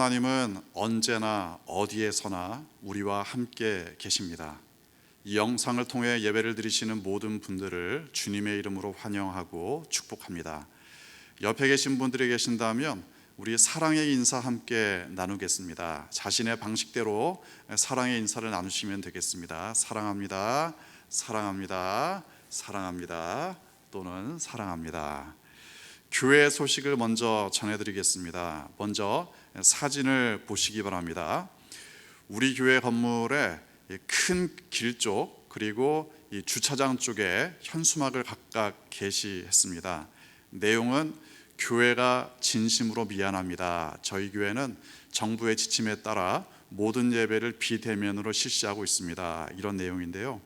하나님은 언제나 어디에서나 우리와 함께 계십니다. 이 영상을 통해 예배를 드리시는 모든 분들을 주님의 이름으로 환영하고 축복합니다. 옆에 계신 분들이 계신다면 우리 사랑의 인사 함께 나누겠습니다. 자신의 방식대로 사랑의 인사를 나누시면 되겠습니다. 사랑합니다, 사랑합니다, 사랑합니다, 또는 사랑합니다. 교회 소식을 먼저 전해드리겠습니다. 먼저 사진을 보시기 바랍니다. 우리 교회 건물에 큰 길 쪽 그리고 이 주차장 쪽에 현수막을 각각 게시했습니다. 내용은 교회가 진심으로 미안합니다. 저희 교회는 정부의 지침에 따라 모든 예배를 비대면으로 실시하고 있습니다. 이런 내용인데요.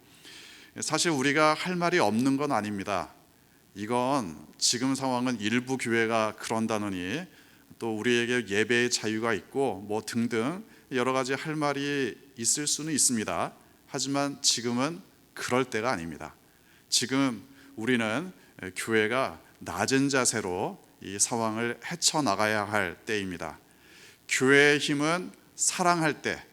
사실 우리가 할 말이 없는 건 아닙니다. 이건 지금 상황은 일부 교회가 그런다느니 또 우리에게 예배의 자유가 있고 뭐 등등 여러 가지 할 말이 있을 수는 있습니다. 하지만 지금은 그럴 때가 아닙니다. 지금 우리는 교회가 낮은 자세로 이 상황을 헤쳐나가야 할 때입니다. 교회의 힘은 사랑할 때,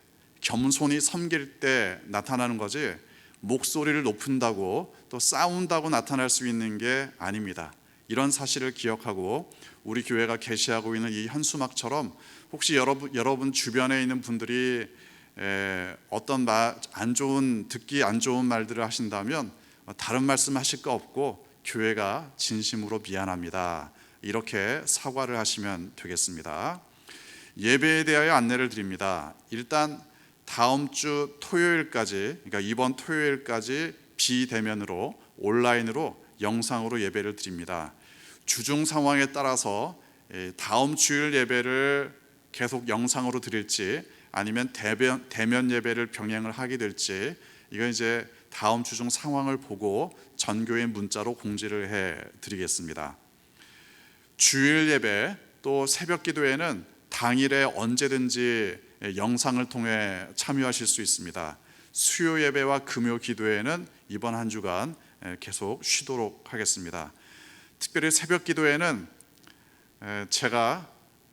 겸손히 섬길 때 나타나는 거지 목소리를 높인다고 또 싸운다고 나타날 수 있는 게 아닙니다. 이런 사실을 기억하고 우리 교회가 게시하고 있는 이 현수막처럼 혹시 여러분 주변에 있는 분들이 어떤 듣기 안 좋은 말들을 하신다면 다른 말씀 하실 거 없고 교회가 진심으로 미안합니다. 이렇게 사과를 하시면 되겠습니다. 예배에 대하여 안내를 드립니다. 일단 다음 주 토요일까지, 그러니까 이번 토요일까지 비대면으로 온라인으로 영상으로 예배를 드립니다. 주중 상황에 따라서 다음 주일 예배를 계속 영상으로 드릴지 아니면 대면 예배를 병행을 하게 될지 이건 이제 다음 주 중 상황을 보고 전교회 문자로 공지를 해 드리겠습니다. 주일 예배 또 새벽 기도회는 당일에 언제든지 영상을 통해 참여하실 수 있습니다. 수요 예배와 금요 기도회는 이번 한 주간 계속 쉬도록 하겠습니다. 특별히 새벽 기도회는 제가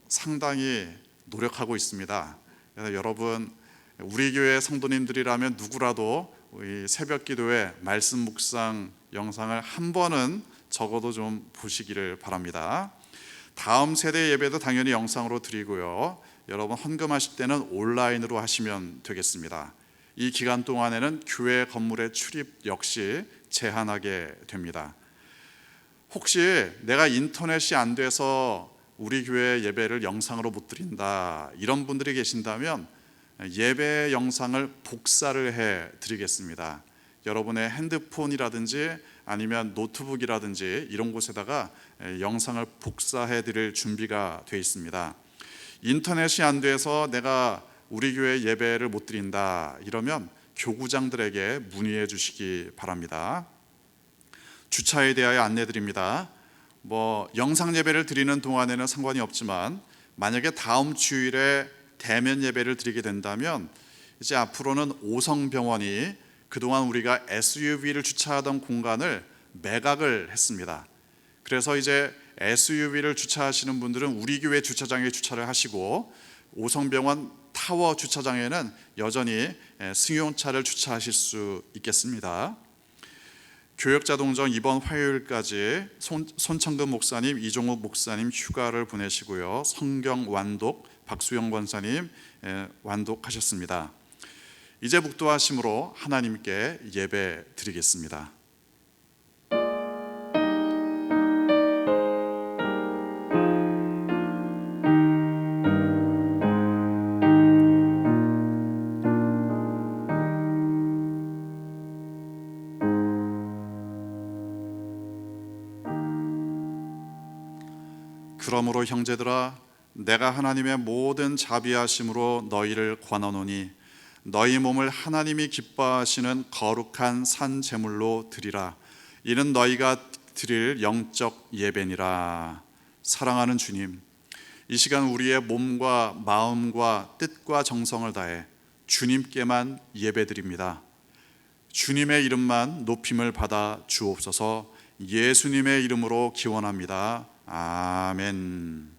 상당히 노력하고 있습니다. 그래서 여러분 우리 교회 성도님들이라면 누구라도 이 새벽 기도회 말씀 묵상 영상을 한 번은 적어도 좀 보시기를 바랍니다. 다음 세대 예배도 당연히 영상으로 드리고요. 여러분 헌금하실 때는 온라인으로 하시면 되겠습니다. 이 기간 동안에는 교회 건물의 출입 역시 제한하게 됩니다. 혹시 내가 인터넷이 안 돼서 우리 교회 예배를 영상으로 못 드린다 이런 분들이 계신다면 예배 영상을 복사를 해 드리겠습니다. 여러분의 핸드폰이라든지 아니면 노트북이라든지 이런 곳에다가 영상을 복사해 드릴 준비가 되어 있습니다. 인터넷이 안 돼서 내가 우리 교회 예배를 못 드린다 이러면 교구장들에게 문의해 주시기 바랍니다. 주차에 대하여 안내 드립니다. 영상 예배를 드리는 동안에는 상관이 없지만 만약에 다음 주일에 대면 예배를 드리게 된다면 이제 앞으로는 오성병원이 그동안 우리가 SUV를 주차하던 공간을 매각을 했습니다. 그래서 이제 SUV를 주차하시는 분들은 우리 교회 주차장에 주차를 하시고 오성병원 타워 주차장에는 여전히 승용차를 주차하실 수 있겠습니다. 교역자동정 이번 화요일까지 손창근 목사님, 이종욱 목사님 휴가를 보내시고요. 성경 완독 박수영 권사님 완독하셨습니다. 이제 묵도하심으로 하나님께 예배 드리겠습니다. 그러므로 형제들아 내가 하나님의 모든 자비하심으로 너희를 권하노니 너희 몸을 하나님이 기뻐하시는 거룩한 산 제물로 드리라. 이는 너희가 드릴 영적 예배니라. 사랑하는 주님, 이 시간 우리의 몸과 마음과 뜻과 정성을 다해 주님께만 예배드립니다. 주님의 이름만 높임을 받아 주옵소서. 예수님의 이름으로 기원합니다. 아멘.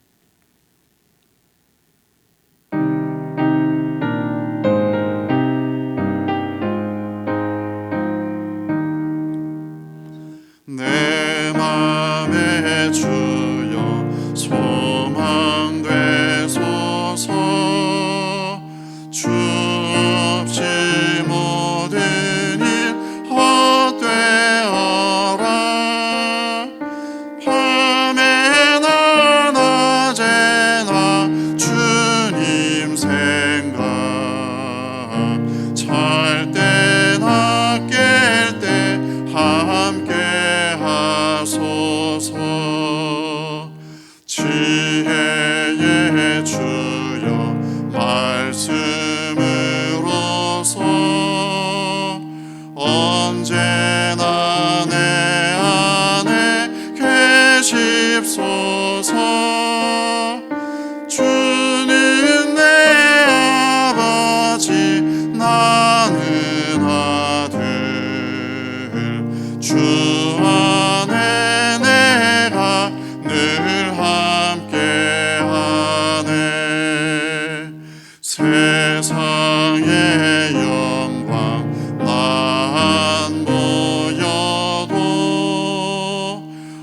세상의 영광 난 보여도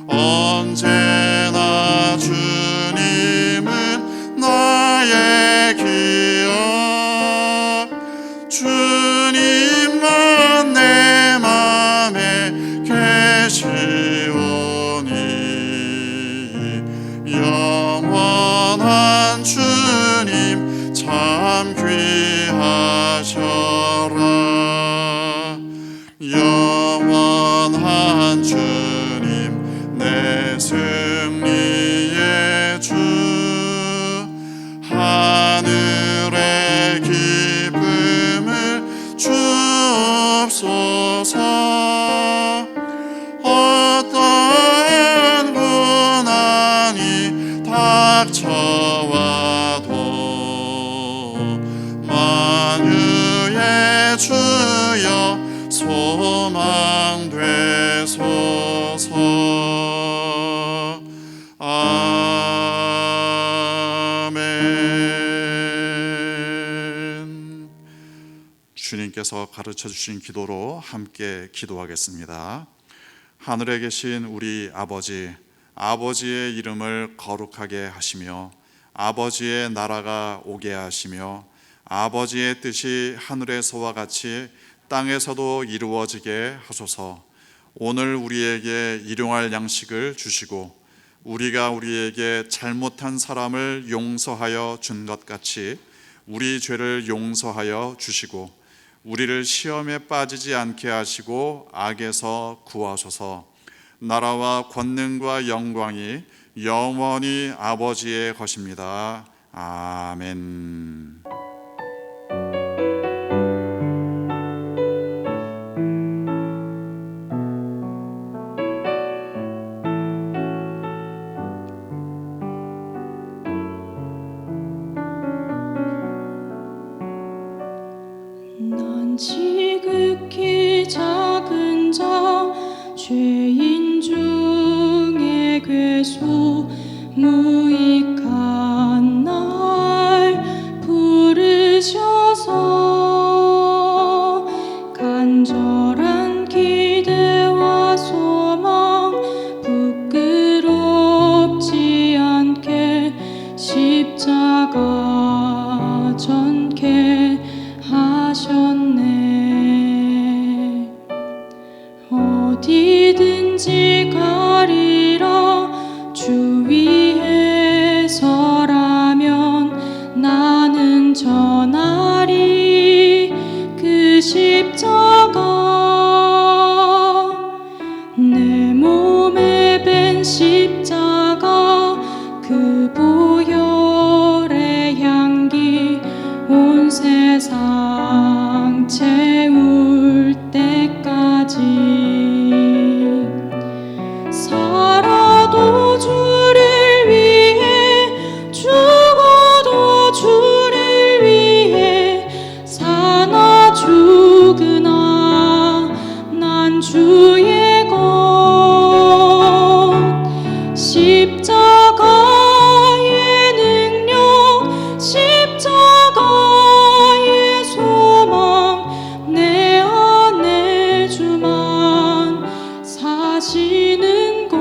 언제나 주님은 나의 기억. 주님만 내 맘에 계시오니 영원한 주님 참 귀하셔라. 영원한 주님 내 승리의 주. 하늘의 기쁨을 주옵소서. 어떠한 고난이 닥쳐와도 만유의 주여 소망 되소서. 아멘. 주님께서 가르쳐 주신 기도로 함께 기도하겠습니다. 하늘에 계신 우리 아버지, 아버지의 이름을 거룩하게 하시며 아버지의 나라가 오게 하시며 아버지의 뜻이 하늘에서와 같이 땅에서도 이루어지게 하소서. 오늘 우리에게 일용할 양식을 주시고 우리가 우리에게 잘못한 사람을 용서하여 준 것 같이 우리 죄를 용서하여 주시고 우리를 시험에 빠지지 않게 하시고 악에서 구하소서. 나라와 권능과 영광이 영원히 아버지의 것입니다. 아멘. 난 지극히 작은 자 죄인 중에 괴수 무익한 날 부르셔서 간절한 기대와 소망 부끄럽지 않게 십자가 전케 하셨네. 어디든지 가리라 주 위에 서라면 나는 전하리 그 십자가. 내 몸에 밴 십자가 그 보혈의 향기 온 세상 채울 때까지 살아도 주를 위해 죽어도 주를 위해 사나 죽으나 난 주의 것. 십자가의 능력 십자가의 소망 내 안에 주만 사시는 곳.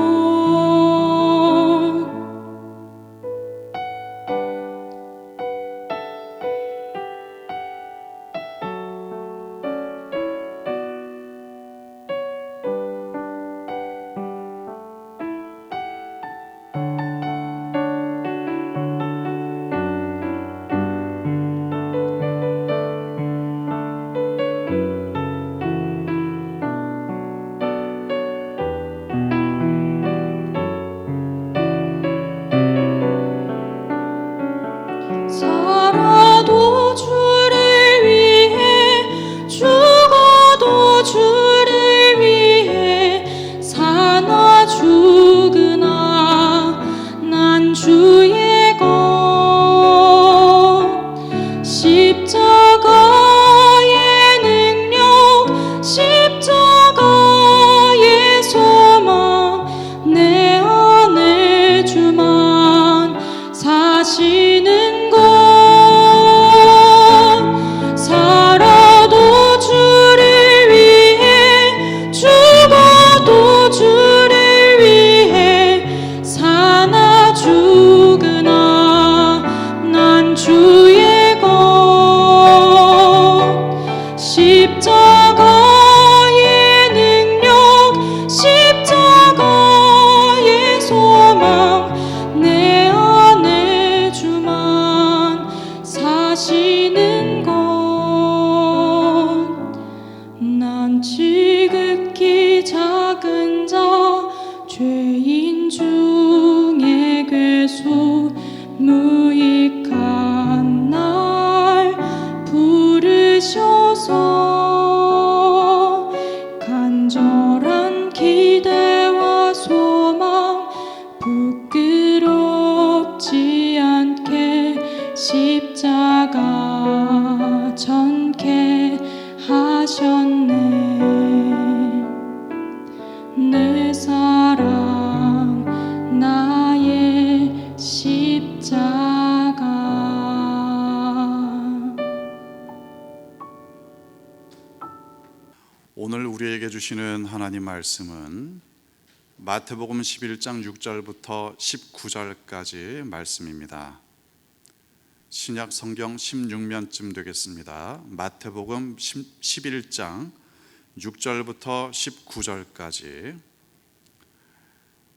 살아도 주를 위해 죽어도 주를 위해 사나 죽으나 난 주의 것. 십자가의 능력 십자가의 소망 내 안에 주만 사시는 곳. 완전케 하셨네. 내 사랑 나의 십자가. 오늘 우리에게 주시는 하나님 말씀은 마태복음 11장 6절부터 19절까지 말씀입니다. 신약 성경 16면쯤 되겠습니다. 마태복음 11장 6절부터 19절까지.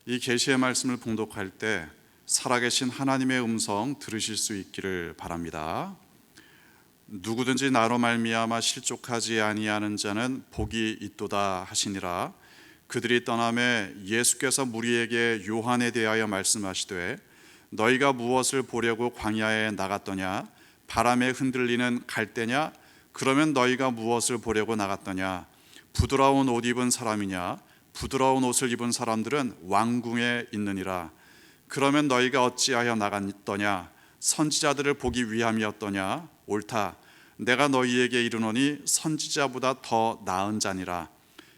이 계시의 말씀을 봉독할 때 살아계신 하나님의 음성 들으실 수 있기를 바랍니다. 누구든지 나로 말미암아 실족하지 아니하는 자는 복이 있도다 하시니라. 그들이 떠나매 예수께서 무리에게 요한에 대하여 말씀하시되 너희가 무엇을 보려고 광야에 나갔더냐? 바람에 흔들리는 갈대냐? 그러면 너희가 무엇을 보려고 나갔더냐? 부드러운 옷 입은 사람이냐? 부드러운 옷을 입은 사람들은 왕궁에 있느니라. 그러면 너희가 어찌하여 나갔더냐? 선지자들을 보기 위함이었더냐? 옳다. 내가 너희에게 이르노니 선지자보다 더 나은 자니라.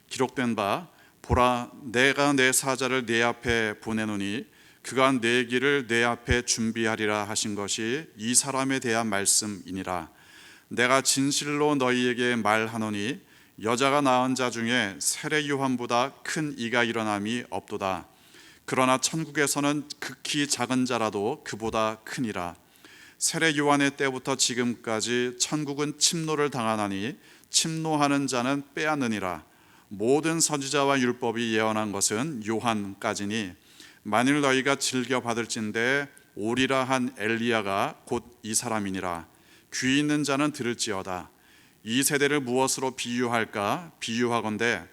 기록된 바 보라, 내가 내 사자를 내 앞에 보내노니 그가 내 길을 내 앞에 준비하리라 하신 것이 이 사람에 대한 말씀이니라. 내가 진실로 너희에게 말하노니 여자가 낳은 자 중에 세례 요한보다 큰 이가 일어남이 없도다. 그러나 천국에서는 극히 작은 자라도 그보다 크니라. 세례 요한의 때부터 지금까지 천국은 침노를 당하나니 침노하는 자는 빼앗느니라. 모든 선지자와 율법이 예언한 것은 요한까지니 만일 너희가 즐겨 받을진대 오리라 한 엘리야가 곧 이 사람이니라. 귀 있는 자는 들을지어다. 이 세대를 무엇으로 비유할까? 비유하건대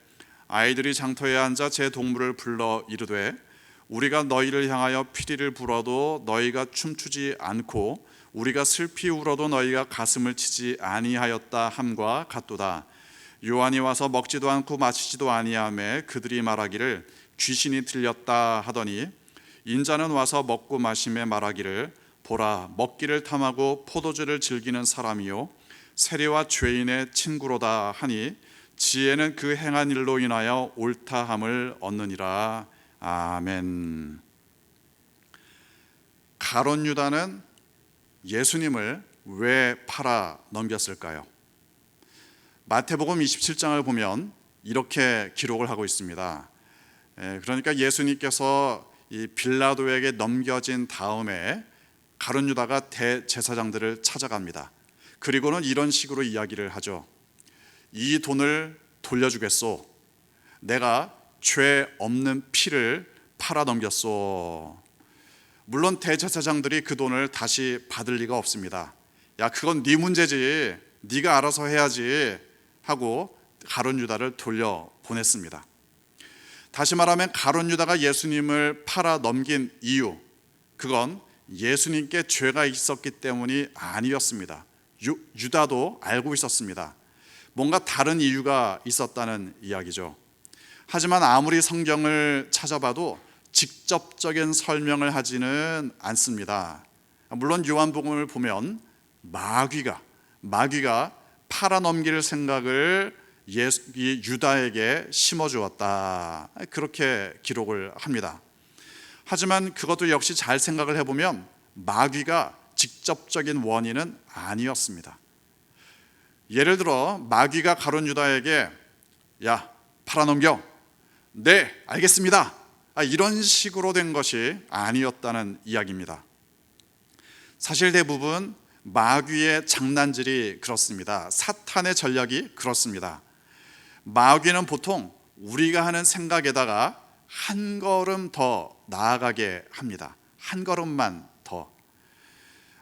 아이들이 장터에 앉아 제 동물을 불러 이르되 우리가 너희를 향하여 피리를 불어도 너희가 춤추지 않고 우리가 슬피 울어도 너희가 가슴을 치지 아니하였다 함과 같도다. 요한이 와서 먹지도 않고 마시지도 아니하매 그들이 말하기를 귀신이 들렸다 하더니 인자는 와서 먹고 마심에 말하기를 보라, 먹기를 탐하고 포도주를 즐기는 사람이요 세리와 죄인의 친구로다 하니 지혜는 그 행한 일로 인하여 옳다함을 얻느니라. 아멘. 가룟 유다는 예수님을 왜 팔아 넘겼을까요? 마태복음 27장을 보면 이렇게 기록을 하고 있습니다. 그러니까 예수님께서 이 빌라도에게 넘겨진 다음에 가룟 유다가 대제사장들을 찾아갑니다. 그리고는 이런 식으로 이야기를 하죠. 이 돈을 돌려주겠소. 내가 죄 없는 피를 팔아 넘겼소. 물론 대제사장들이 그 돈을 다시 받을 리가 없습니다. 야, 그건 네 문제지. 네가 알아서 해야지 하고 가룟 유다를 돌려보냈습니다. 다시 말하면 가룟 유다가 예수님을 팔아 넘긴 이유, 그건 예수님께 죄가 있었기 때문이 아니었습니다. 유다도 알고 있었습니다. 뭔가 다른 이유가 있었다는 이야기죠. 하지만 아무리 성경을 찾아봐도 직접적인 설명을 하지는 않습니다. 물론 요한복음을 보면 마귀가 팔아넘길 생각을 유다에게 심어주었다, 그렇게 기록을 합니다. 하지만 그것도 역시 잘 생각을 해보면 마귀가 직접적인 원인은 아니었습니다. 예를 들어 마귀가 가룟 유다에게 야, 팔아넘겨. 네, 알겠습니다. 이런 식으로 된 것이 아니었다는 이야기입니다. 사실 대부분 마귀의 장난질이 그렇습니다. 사탄의 전략이 그렇습니다. 마귀는 보통 우리가 하는 생각에다가 한 걸음 더 나아가게 합니다. 한 걸음만 더.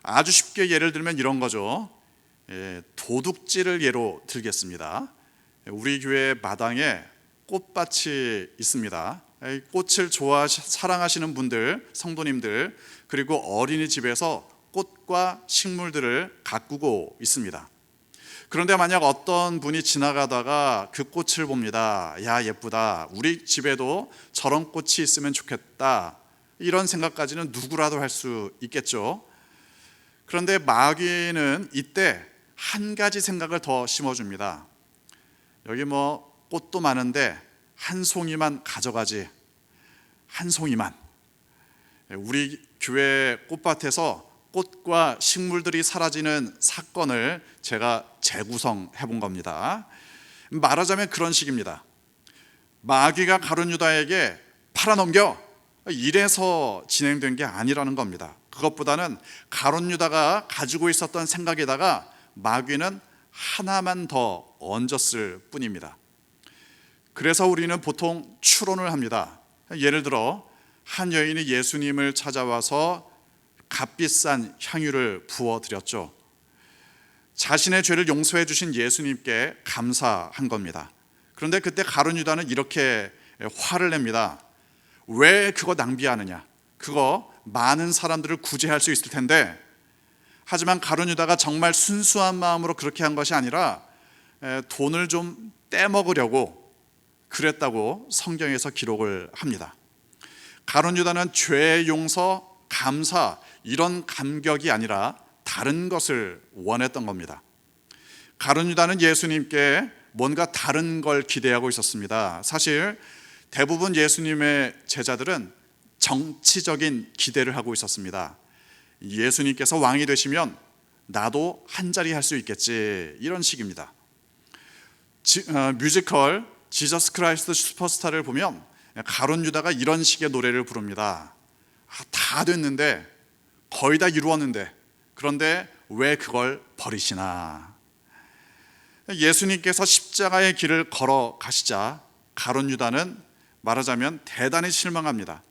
아주 쉽게 예를 들면 이런 거죠. 도둑질을 예로 들겠습니다. 우리 교회 마당에 꽃밭이 있습니다. 꽃을 사랑하시는 분들, 성도님들, 그리고 어린이집에서 꽃과 식물들을 가꾸고 있습니다. 그런데 만약 어떤 분이 지나가다가 그 꽃을 봅니다. 야, 예쁘다. 우리 집에도 저런 꽃이 있으면 좋겠다. 이런 생각까지는 누구라도 할 수 있겠죠. 그런데 마귀는 이때 한 가지 생각을 더 심어줍니다. 여기 뭐 꽃도 많은데 한 송이만 가져가지. 한 송이만. 우리 교회 꽃밭에서 꽃과 식물들이 사라지는 사건을 제가 재구성해 본 겁니다. 말하자면 그런 식입니다. 마귀가 가룟 유다에게 팔아넘겨, 이래서 진행된 게 아니라는 겁니다. 그것보다는 가룟 유다가 가지고 있었던 생각에다가 마귀는 하나만 더 얹었을 뿐입니다. 그래서 우리는 보통 추론을 합니다. 예를 들어 한 여인이 예수님을 찾아와서 값비싼 향유를 부어드렸죠. 자신의 죄를 용서해 주신 예수님께 감사한 겁니다. 그런데 그때 가룟 유다는 이렇게 화를 냅니다. 왜 그거 낭비하느냐? 그거 많은 사람들을 구제할 수 있을 텐데. 하지만 가룟 유다가 정말 순수한 마음으로 그렇게 한 것이 아니라 돈을 좀 떼먹으려고 그랬다고 성경에서 기록을 합니다. 가룟 유다는 죄 용서, 감사 이런 감격이 아니라 다른 것을 원했던 겁니다. 가룟 유다는 예수님께 뭔가 다른 걸 기대하고 있었습니다. 사실 대부분 예수님의 제자들은 정치적인 기대를 하고 있었습니다. 예수님께서 왕이 되시면 나도 한 자리 할 수 있겠지, 이런 식입니다. 뮤지컬 지저스 크라이스트 슈퍼스타를 보면 가룟 유다가 이런 식의 노래를 부릅니다. 다 됐는데, 거의 다 이루었는데, 그런데 왜 그걸 버리시나? 예수님께서 십자가의 길을 걸어가시자 가룟 유다는 말하자면 대단히 실망합니다.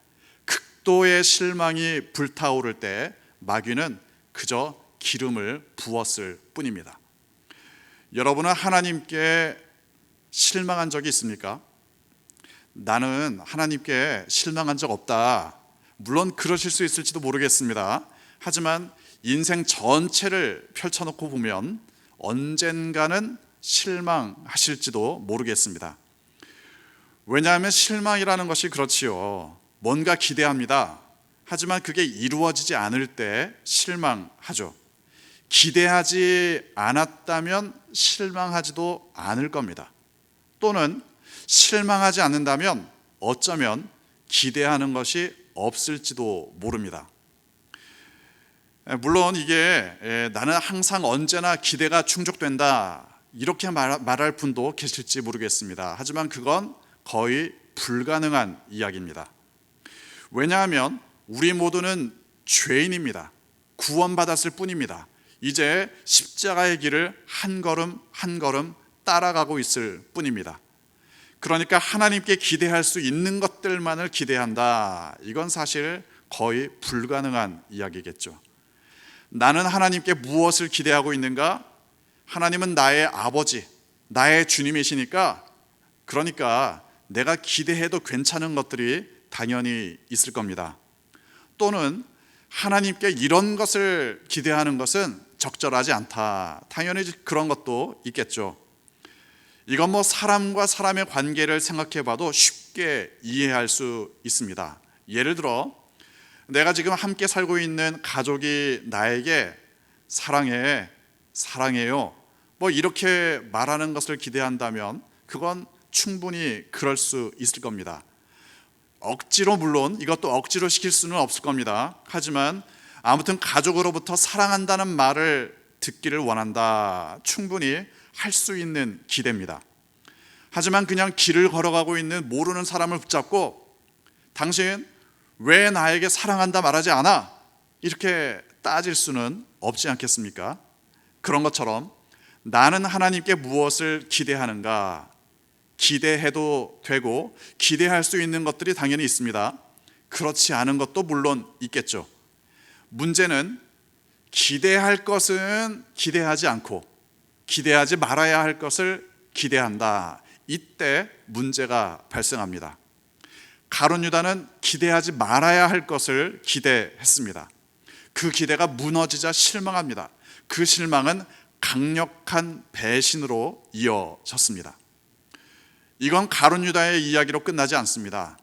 극도의 실망이 불타오를 때 마귀는 그저 기름을 부었을 뿐입니다. 여러분은 하나님께 실망한 적이 있습니까? 나는 하나님께 실망한 적 없다. 물론 그러실 수 있을지도 모르겠습니다. 하지만 인생 전체를 펼쳐놓고 보면 언젠가는 실망하실지도 모르겠습니다. 왜냐하면 실망이라는 것이 그렇지요. 뭔가 기대합니다. 하지만 그게 이루어지지 않을 때 실망하죠. 기대하지 않았다면 실망하지도 않을 겁니다. 또는 실망하지 않는다면 어쩌면 기대하는 것이 없을지도 모릅니다. 물론 이게 나는 항상 언제나 기대가 충족된다 이렇게 말할 분도 계실지 모르겠습니다. 하지만 그건 거의 불가능한 이야기입니다. 왜냐하면 우리 모두는 죄인입니다. 구원받았을 뿐입니다. 이제 십자가의 길을 한 걸음 한 걸음 따라가고 있을 뿐입니다. 그러니까 하나님께 기대할 수 있는 것들만을 기대한다. 이건 사실 거의 불가능한 이야기겠죠. 나는 하나님께 무엇을 기대하고 있는가? 하나님은 나의 아버지, 나의 주님이시니까, 그러니까 내가 기대해도 괜찮은 것들이 당연히 있을 겁니다. 또는 하나님께 이런 것을 기대하는 것은 적절하지 않다. 당연히 그런 것도 있겠죠. 이건 뭐 사람과 사람의 관계를 생각해 봐도 쉽게 이해할 수 있습니다. 예를 들어 내가 지금 함께 살고 있는 가족이 나에게 사랑해, 사랑해요, 뭐 이렇게 말하는 것을 기대한다면 그건 충분히 그럴 수 있을 겁니다. 억지로, 물론 이것도 억지로 시킬 수는 없을 겁니다. 하지만 아무튼 가족으로부터 사랑한다는 말을 듣기를 원한다. 충분히 할 수 있는 기대입니다. 하지만 그냥 길을 걸어가고 있는 모르는 사람을 붙잡고 당신 왜 나에게 사랑한다 말하지 않아? 이렇게 따질 수는 없지 않겠습니까? 그런 것처럼 나는 하나님께 무엇을 기대하는가? 기대해도 되고 기대할 수 있는 것들이 당연히 있습니다. 그렇지 않은 것도 물론 있겠죠. 문제는 기대할 것은 기대하지 않고 기대하지 말아야 할 것을 기대한다. 이때 문제가 발생합니다. 가룟 유다는 기대하지 말아야 할 것을 기대했습니다. 그 기대가 무너지자 실망합니다. 그 실망은 강력한 배신으로 이어졌습니다. 이건 가룟 유다의 이야기로 끝나지 않습니다.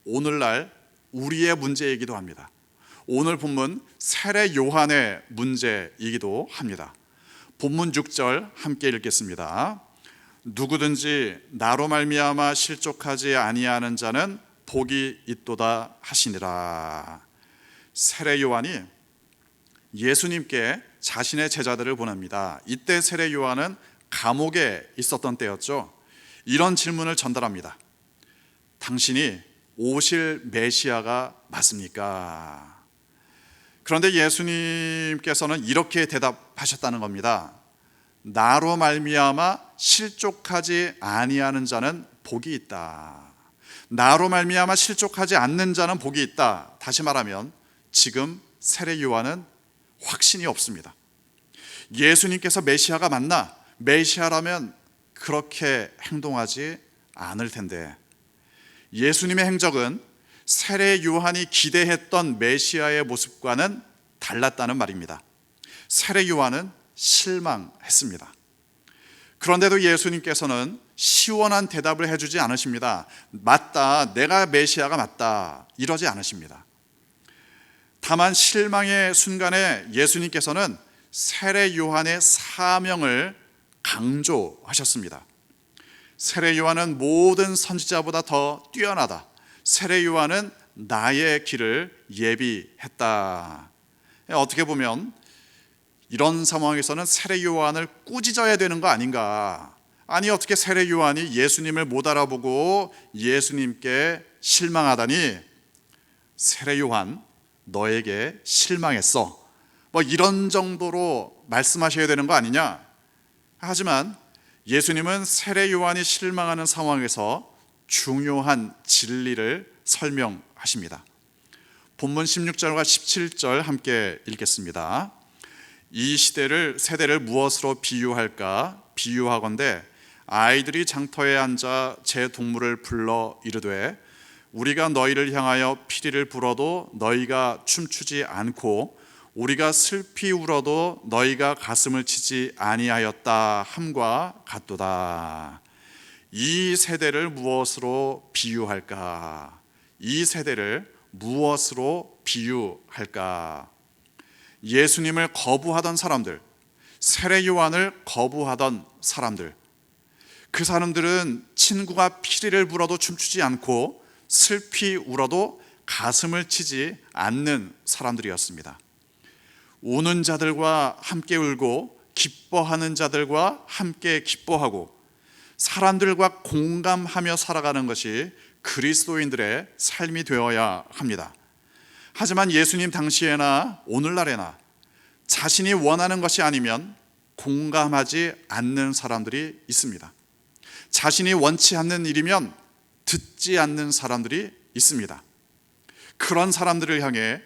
오늘날 우리의 문제이기도 합니다. 오늘 본문 세례 요한의 문제이기도 합니다. 본문 6절 함께 읽겠습니다. 누구든지 나로 말미암아 실족하지 아니하는 자는 복이 있도다 하시니라. 세례 요한이 예수님께 자신의 제자들을 보냅니다. 이때 세례 요한은 감옥에 있었던 때였죠. 이런 질문을 전달합니다. 당신이 오실 메시아가 맞습니까? 그런데 예수님께서는 이렇게 대답하셨다는 겁니다. 나로 말미암아 실족하지 아니하는 자는 복이 있다. 나로 말미암아 실족하지 않는 자는 복이 있다. 다시 말하면 지금 세례 요한은 확신이 없습니다. 예수님께서 메시아가 맞나? 메시아라면 그렇게 행동하지 않을 텐데. 예수님의 행적은 세례 요한이 기대했던 메시아의 모습과는 달랐다는 말입니다. 세례 요한은 실망했습니다. 그런데도 예수님께서는 시원한 대답을 해주지 않으십니다. 맞다, 내가 메시아가 맞다, 이러지 않으십니다. 다만 실망의 순간에 예수님께서는 세례 요한의 사명을 강조하셨습니다. 세례 요한은 모든 선지자보다 더 뛰어나다. 세례 요한은 나의 길을 예비했다. 어떻게 보면 이런 상황에서는 세례 요한을 꾸짖어야 되는 거 아닌가? 아니, 어떻게 세례 요한이 예수님을 못 알아보고 예수님께 실망하다니? 세례 요한, 너에게 실망했어. 뭐 이런 정도로 말씀하셔야 되는 거 아니냐? 하지만 예수님은 세례 요한이 실망하는 상황에서 중요한 진리를 설명하십니다. 본문 16절과 17절 함께 읽겠습니다. 이 세대를 무엇으로 비유할까? 비유하건대 아이들이 장터에 앉아 제 동물을 불러 이르되 우리가 너희를 향하여 피리를 불어도 너희가 춤추지 않고 우리가 슬피 울어도 너희가 가슴을 치지 아니하였다 함과 같도다. 이 세대를 무엇으로 비유할까? 이 세대를 무엇으로 비유할까? 예수님을 거부하던 사람들, 세례 요한을 거부하던 사람들, 그 사람들은 친구가 피리를 불어도 춤추지 않고 슬피 울어도 가슴을 치지 않는 사람들이었습니다. 우는 자들과 함께 울고 기뻐하는 자들과 함께 기뻐하고 사람들과 공감하며 살아가는 것이 그리스도인들의 삶이 되어야 합니다. 하지만 예수님 당시에나 오늘날에나 자신이 원하는 것이 아니면 공감하지 않는 사람들이 있습니다. 자신이 원치 않는 일이면 듣지 않는 사람들이 있습니다. 그런 사람들을 향해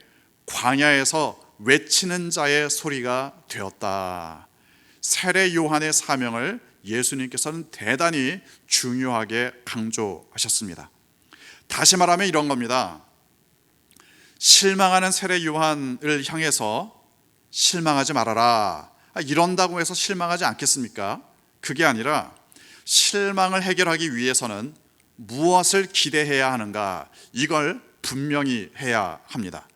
광야에서 외치는 자의 소리가 되었다. 세례 요한의 사명을 예수님께서는 대단히 중요하게 강조하셨습니다. 다시 말하면 이런 겁니다. 실망하는 세례 요한을 향해서 실망하지 말아라, 이런다고 해서 실망하지 않겠습니까? 그게 아니라 실망을 해결하기 위해서는 무엇을 기대해야 하는가, 이걸 분명히 해야 합니다.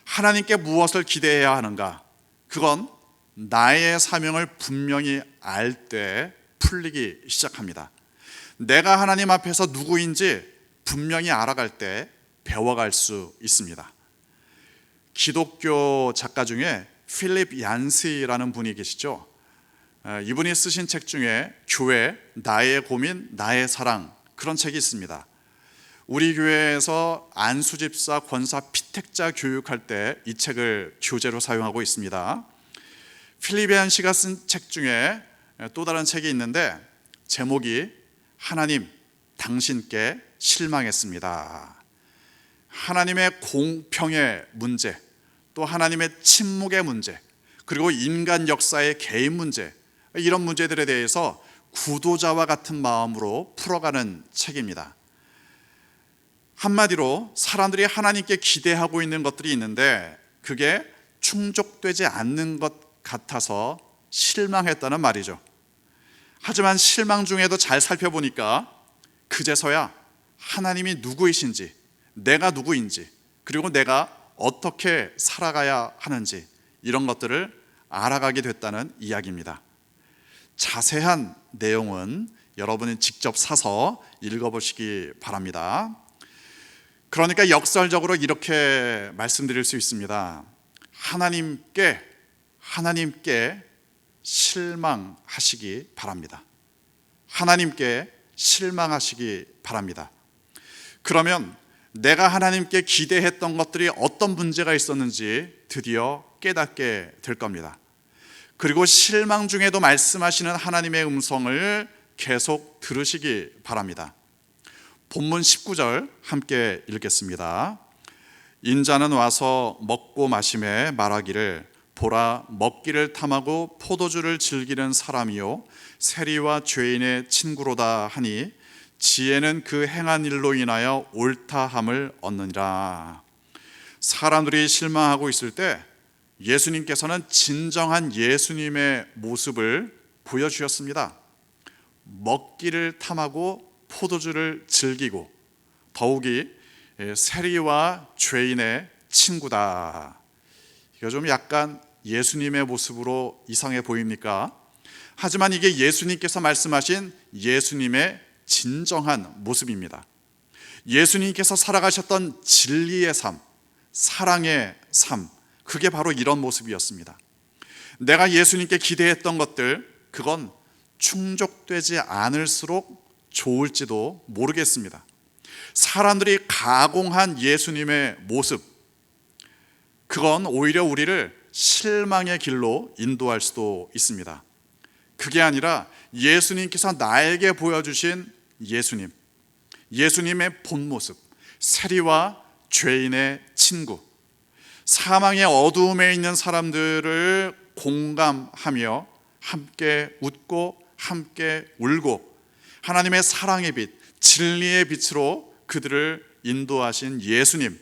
하나님께 무엇을 기대해야 하는가, 그건 나의 사명을 분명히 알 때 풀리기 시작합니다. 내가 하나님 앞에서 누구인지 분명히 알아갈 때 배워갈 수 있습니다. 기독교 작가 중에 필립 얀시라는 분이 계시죠. 이분이 쓰신 책 중에 교회, 나의 고민, 나의 사랑, 그런 책이 있습니다. 우리 교회에서 안수집사, 권사, 피택자 교육할 때 이 책을 교재로 사용하고 있습니다. 필립 얀시가 쓴 책 중에 또 다른 책이 있는데 제목이 하나님, 당신께 실망했습니다. 하나님의 공평의 문제, 또 하나님의 침묵의 문제, 그리고 인간 역사의 개인 문제, 이런 문제들에 대해서 구도자와 같은 마음으로 풀어가는 책입니다. 한마디로 사람들이 하나님께 기대하고 있는 것들이 있는데 그게 충족되지 않는 것 같아서 실망했다는 말이죠. 하지만 실망 중에도 잘 살펴보니까 그제서야 하나님이 누구이신지, 내가 누구인지, 그리고 내가 어떻게 살아가야 하는지, 이런 것들을 알아가게 됐다는 이야기입니다. 자세한 내용은 여러분이 직접 사서 읽어보시기 바랍니다. 그러니까 역설적으로 이렇게 말씀드릴 수 있습니다. 하나님께 실망하시기 바랍니다. 하나님께 실망하시기 바랍니다. 그러면 내가 하나님께 기대했던 것들이 어떤 문제가 있었는지 드디어 깨닫게 될 겁니다. 그리고 실망 중에도 말씀하시는 하나님의 음성을 계속 들으시기 바랍니다. 본문 19절 함께 읽겠습니다. 인자는 와서 먹고 마시매 말하기를 보라, 먹기를 탐하고 포도주를 즐기는 사람이요 세리와 죄인의 친구로다 하니 지혜는 그 행한 일로 인하여 옳다함을 얻느니라. 사람들이 실망하고 있을 때 예수님께서는 진정한 예수님의 모습을 보여주셨습니다. 먹기를 탐하고 포도주를 즐기고 더욱이 세리와 죄인의 친구다. 이거 좀 약간 예수님의 모습으로 이상해 보입니까? 하지만 이게 예수님께서 말씀하신 예수님의 진정한 모습입니다. 예수님께서 살아가셨던 진리의 삶, 사랑의 삶, 그게 바로 이런 모습이었습니다. 내가 예수님께 기대했던 것들, 그건 충족되지 않을수록 좋을지도 모르겠습니다. 사람들이 가공한 예수님의 모습, 그건 오히려 우리를 실망의 길로 인도할 수도 있습니다. 그게 아니라 예수님께서 나에게 보여주신 예수님, 예수님의 본 모습, 세리와 죄인의 친구, 사망의 어두움에 있는 사람들을 공감하며 함께 웃고 함께 울고 하나님의 사랑의 빛, 진리의 빛으로 그들을 인도하신 예수님,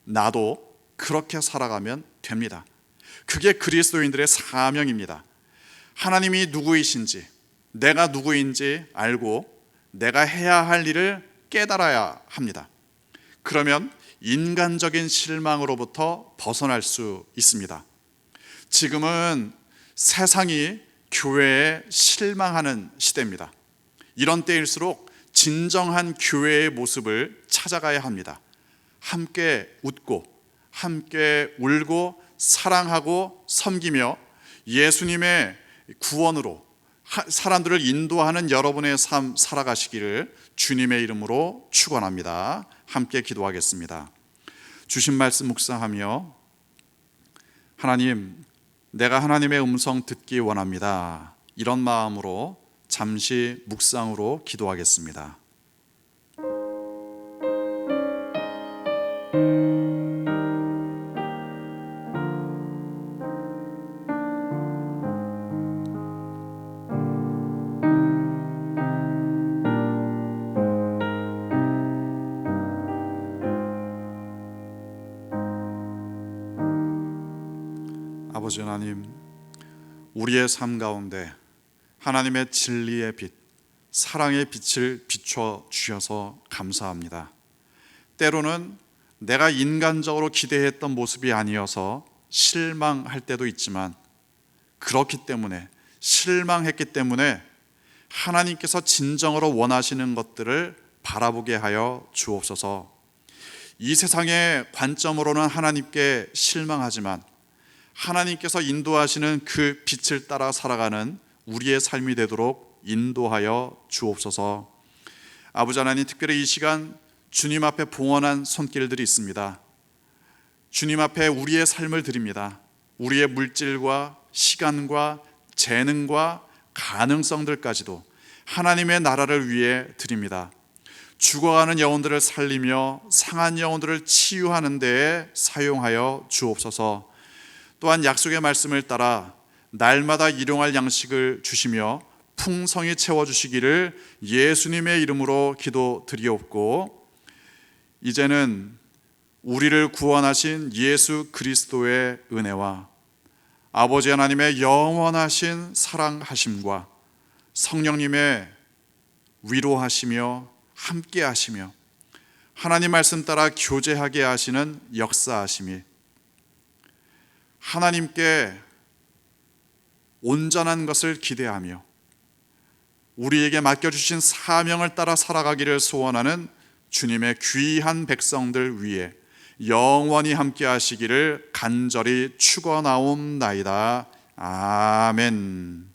나도 그렇게 살아가면 됩니다. 그게 그리스도인들의 사명입니다. 하나님이 누구이신지, 내가 누구인지 알고 내가 해야 할 일을 깨달아야 합니다. 그러면 인간적인 실망으로부터 벗어날 수 있습니다. 지금은 세상이 교회에 실망하는 시대입니다. 이런 때일수록 진정한 교회의 모습을 찾아가야 합니다. 함께 웃고 함께 울고 사랑하고 섬기며 예수님의 구원으로 사람들을 인도하는 여러분의 삶 살아가시기를 주님의 이름으로 축원합니다. 함께 기도하겠습니다. 주신 말씀 묵상하며 하나님, 내가 하나님의 음성 듣기 원합니다. 이런 마음으로 잠시 묵상으로 기도하겠습니다. 아버지 하나님, 우리의 삶 가운데 하나님의 진리의 빛, 사랑의 빛을 비춰 주셔서 감사합니다. 때로는 내가 인간적으로 기대했던 모습이 아니어서 실망할 때도 있지만, 그렇기 때문에, 실망했기 때문에 하나님께서 진정으로 원하시는 것들을 바라보게 하여 주옵소서. 이 세상의 관점으로는 하나님께 실망하지만 하나님께서 인도하시는 그 빛을 따라 살아가는 우리의 삶이 되도록 인도하여 주옵소서. 아버지 하나님, 특별히 이 시간 주님 앞에 봉헌한 손길들이 있습니다. 주님 앞에 우리의 삶을 드립니다. 우리의 물질과 시간과 재능과 가능성들까지도 하나님의 나라를 위해 드립니다. 죽어가는 영혼들을 살리며 상한 영혼들을 치유하는 데에 사용하여 주옵소서. 또한 약속의 말씀을 따라 날마다 일용할 양식을 주시며 풍성히 채워주시기를 예수님의 이름으로 기도드리옵고, 이제는 우리를 구원하신 예수 그리스도의 은혜와 아버지 하나님의 영원하신 사랑하심과 성령님의 위로하시며 함께하시며 하나님 말씀 따라 교제하게 하시는 역사하심이 하나님께 온전한 것을 기대하며 우리에게 맡겨주신 사명을 따라 살아가기를 소원하는 주님의 귀한 백성들 위에 영원히 함께 하시기를 간절히 축원하옵나이다. 아멘.